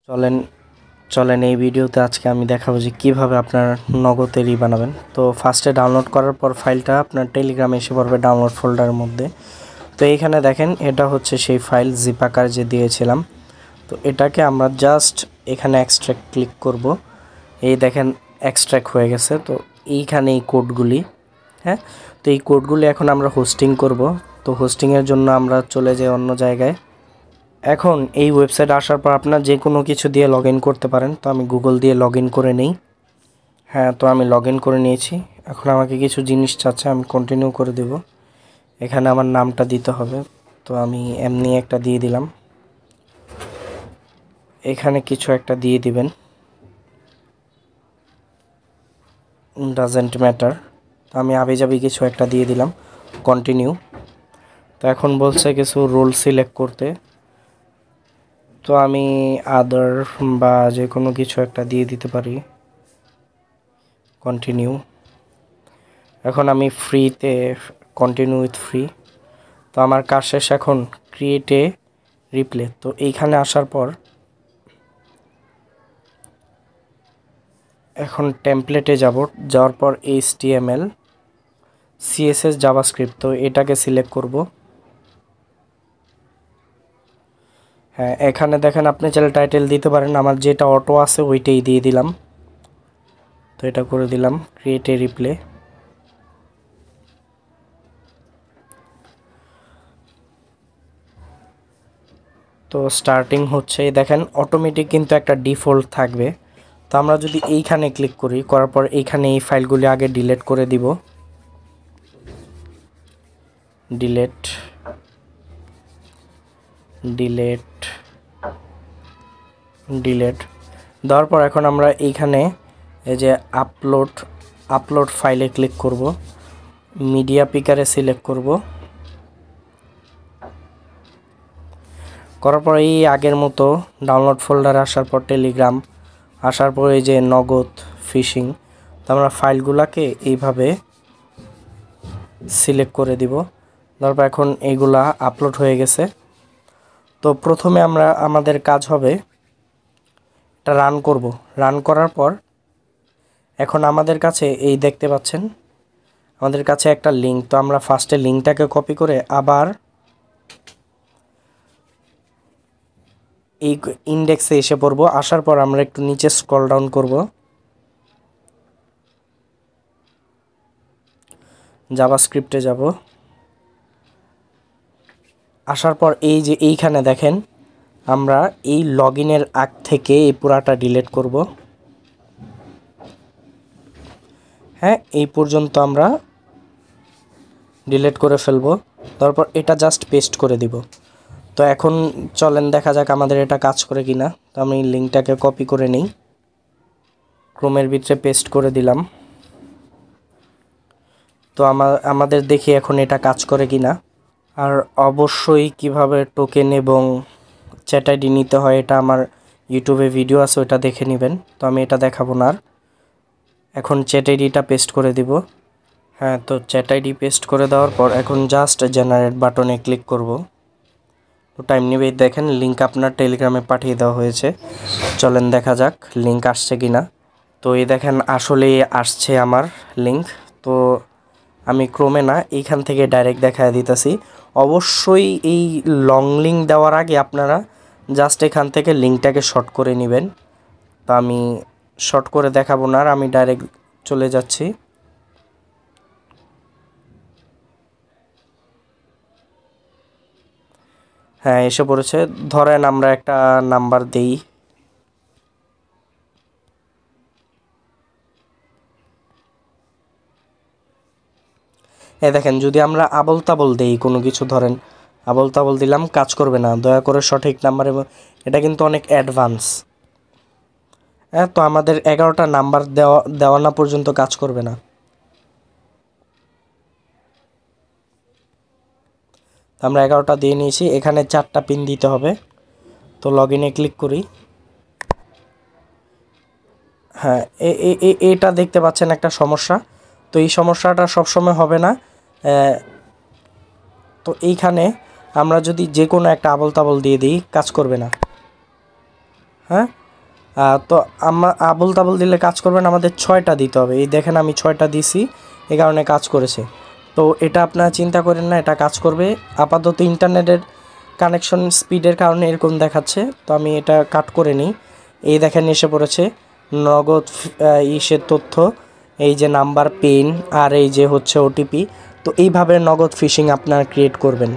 চলেন চলেন এই ভিডিওতে আজকে আমি দেখাবো যে কিভাবে আপনার নগদ বানাবেন। তো ফার্স্টে ডাউনলোড করার পর ফাইলটা আপনার টেলিগ্রামে এসে পড়বে ডাউনলোড ফোল্ডারের মধ্যে। তো এইখানে দেখেন এটা হচ্ছে সেই ফাইল জিপ আকার যে দিয়েছিলাম। তো এটাকে আমরা জাস্ট এখানে এক্সট্রাক্ট ক্লিক করব। এই দেখেন এক্সট্রাক্ট হয়ে গেছে। তো এইখানে এই কোডগুলি, হ্যাঁ, তো এই কোডগুলি এখন আমরা হোস্টিং করব। তো হোস্টিংয়ের জন্য আমরা চলে যাই অন্য জায়গায়। এখন এই ওয়েবসাইট আসার পর আপনার যে কোনো কিছু দিয়ে লগ ইন করতে পারেন। তো আমি গুগল দিয়ে লগ ইন করে নেই। হ্যাঁ, তো আমি লগ ইন করে নিয়েছি। এখন আমাকে কিছু জিনিস চাচ্ছে, আমি কন্টিনিউ করে দেব। এখানে আমার নামটা দিতে হবে, তো আমি এমনি একটা দিয়ে দিলাম। এখানে কিছু একটা দিয়ে দিবেন, ডাজেন্ট ম্যাটার। তো আমি আবিজাবি কিছু একটা দিয়ে দিলাম, কন্টিনিউ। তো এখন বলছে কিছু রোল সিলেক্ট করতে, তো আমি আদার বা যে কোনো কিছু একটা দিয়ে দিতে পারি, কন্টিনিউ। এখন আমি ফ্রিতে কন্টিনিউ উইথ ফ্রি। তো আমার কাজ শেষ। এখন ক্রিয়েট এ রিপ্লে। তো এইখানে আসার পর এখন টেমপ্লেটে যাওয়ার পর HTML CSS জাভাস্ক্রিপ্ট, তো এটাকে সিলেক্ট করব। হ্যাঁ, এখানে দেখেন আপনি চাইলে টাইটেল দিতে পারেন, আমার যেটা অটো আছে ওইটাই দিয়ে দিলাম। তো এটা করে দিলাম ক্রিয়েট এ রিপ্লে। তো স্টার্টিং হচ্ছে, দেখেন অটোমেটিক কিন্তু একটা ডিফল্ট থাকবে। তো আমরা যদি এইখানে ক্লিক করার পর এইখানে এই ফাইলগুলি আগে ডিলিট করে দিব। ডিলিট ডিলিট ডিলিট দেওয়ার পর এখন আমরা এইখানে এই যে আপলোড ফাইলে ক্লিক করব, মিডিয়া পিকারে সিলেক্ট করব। করার পর এই আগের মতো ডাউনলোড ফোল্ডারে আসার পর টেলিগ্রাম আসার পর এই যে নগদ ফিশিং, তো আমরা ফাইলগুলোকে এইভাবে সিলেক্ট করে দিব। তারপর এখন এইগুলা আপলোড হয়ে গেছে। তো প্রথমে আমাদের কাজ হবে এটা রান করব। রান করার পর এখন আমাদের কাছে এই দেখতে পাচ্ছেন আমাদের কাছে একটা লিঙ্ক। তো আমরা ফার্স্টে লিঙ্কটাকে কপি করে আবার এই ইন্ডেক্সে এসে পড়ব। আসার পর আমরা একটু নিচে স্ক্রল ডাউন করব, জাভাস্ক্রিপ্টে যাব। আসার পর এই যে এইখানে দেখেন আমরা এই লগইনের আগ থেকে এই পুরাটা ডিলিট করব। হ্যাঁ, এই পর্যন্ত আমরা ডিলিট করে ফেলবো। তারপর এটা জাস্ট পেস্ট করে দিব। তো এখন চলেন দেখা যাক আমাদের এটা কাজ করে কিনা। তো আমি লিঙ্কটাকে কপি করে নিই, ক্রোমের ভিতরে পেস্ট করে দিলাম। তো আমাদের দেখি এখন এটা কাজ করে কিনা। আর অবশ্যই কিভাবে টোকেন এবং চ্যাট আইডি নিতে হয় এটা আমার ইউটিউবে ভিডিও আছে, ওটা দেখে নেবেন। তো আমি এটা দেখাবো না আর। এখন চ্যাট আইডিটা পেস্ট করে দিব। হ্যাঁ, তো চ্যাট আইডি পেস্ট করে দেওয়ার পর এখন জাস্ট জেনারেট বাটনে ক্লিক করব। তো টাইম নেবেই। দেখেন লিঙ্ক আপনার টেলিগ্রামে পাঠিয়ে দেওয়া হয়েছে। চলেন দেখা যাক লিঙ্ক আসছে কিনা। তো এই দেখেন আসলে আসছে আমার লিঙ্ক। তো আমি ক্রোমে না, এইখান থেকে ডাইরেক্ট দেখায় দিতেছি। অবশ্যই এই লং লিঙ্ক দেওয়ার আগে আপনারা জাস্ট এখান থেকে লিঙ্কটাকে শর্ট করে নেবেন। তো আমি শর্ট করে দেখাবো না আর আমি ডাইরেক্ট চলে যাচ্ছি। হ্যাঁ, এসে পড়েছে। ধরেন আমরা একটা নাম্বার দেই। দেখেন যদি আমরা আবল তাবল দেই কোনো কিছু, ধরেন আবল তাবল দিলাম, কাজ করবে না। দয়া করে সঠিক নাম্বার, এবং এটা কিন্তু অনেক অ্যাডভান্স। হ্যাঁ, তো আমাদের 11টা নাম্বার দেওয়া না পর্যন্ত কাজ করবে না। আমরা 11টা দিয়ে নিয়েছি। এখানে 4টা পিন দিতে হবে। তো লগ ইনে ক্লিক করি। হ্যাঁ, এটা দেখতে পাচ্ছেন একটা সমস্যা। তো এই সমস্যাটা সবসময় হবে না। তো এইখানে আমরা যদি যে কোনো একটা আবল তাবল দিয়ে দিই, কাজ করবে না। হ্যাঁ তো আবল তাবল দিলে কাজ করবে না, আমাদের 6টা দিতে হবে। এই দেখেন আমি 6টা দিছি, এই কারণে কাজ করেছে। তো এটা আপনারা চিন্তা করেন না, এটা কাজ করবে। আপাতত ইন্টারনেটের কানেকশন স্পিডের কারণে এরকম দেখাচ্ছে, তো আমি এটা কাট করে নিই। এই দেখেন এসে পড়েছে নগদ ইসের তথ্য, এই যে নাম্বার, পিন আর এই যে হচ্ছে ওটিপি। তো এইভাবে নগদ ফিশিং আপনারা ক্রিয়েট করবেন।